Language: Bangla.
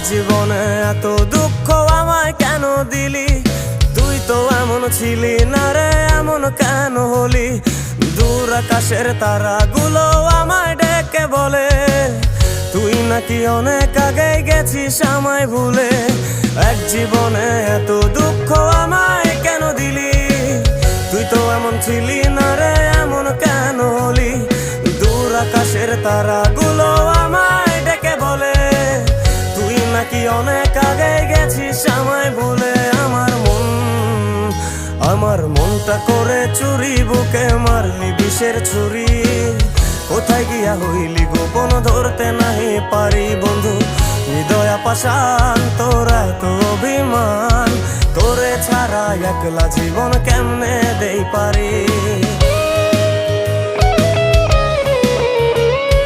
জীবনে এত দুঃখ আমায় কেন দিলি? তুই তো এমন ছিলি না রে, এমন কেন হলি? দূর আকাশের তারাগুলো আমায় ডেকে বলে তুই নাকি অনেক আগে গেছিস আমায় ভুলে। এক জীবনে এত দুঃখ আমায় কেন দিলি? তুই তো এমন ছিলি না রে, এমন কেন হলি? দূর আকাশের তারাগুলো আমায় ডেকে বলে তুই নাকি অনেক আগে গেছিস আমায় ভুলে। আমার মনটা করে চুরি, বুকে মারলি বিষের ছুরি। কোথায় গিয়া হইলি গোপন ধরতে নাহি পারি বন্ধু। হৃদয় পাষাণ তোর এত অভিমান, তোরে ছাড়া একলা জীবন কেমনে দেই পারি?